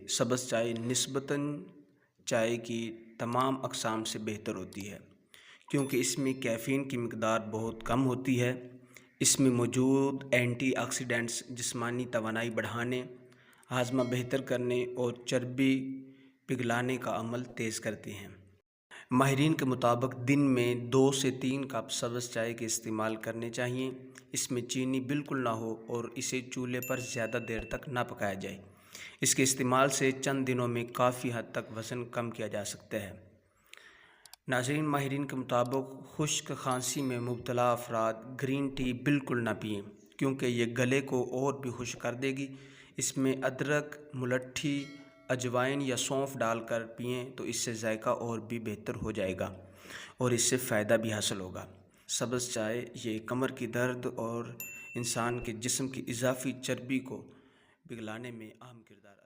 सब्ज़ चाय निस्बतन चाय की तमाम अक़साम से बेहतर होती है, क्योंकि इसमें कैफ़ीन की मिक़दार बहुत कम होती है। इसमें मौजूद एंटीऑक्सीडेंट्स जिस्मानी तवानाई बढ़ाने, हाज़मा बेहतर करने और चर्बी पिघलाने का अमल तेज़ करती हैं। माहिरीन के मुताबिक दिन में 2 से 3 कप सब्ज़ चाय के इस्तेमाल करने चाहिए। इसमें चीनी बिल्कुल ना हो और इसे चूल्हे पर ज़्यादा देर तक ना पकाया जाए। इसके इस्तेमाल से चंद दिनों में काफ़ी हद तक वज़न कम किया जा सकता है। नाज़रीन, माहिरीन के मुताबिक खुश्क खांसी में मुब्तला अफराद ग्रीन टी बिल्कुल ना पिएँ, क्योंकि ये गले को और भी खुश्क कर देगी। इसमें अदरक, मुलट्ठी, अजवाइन या सौंफ डालकर पिएँ तो इससे जायका और भी बेहतर हो जाएगा और इससे फ़ायदा भी हासिल होगा। सब्ज़ चाय ये कमर की दर्द और इंसान के जिस्म की इजाफ़ी चर्बी को पिघलाने में अहम किरदार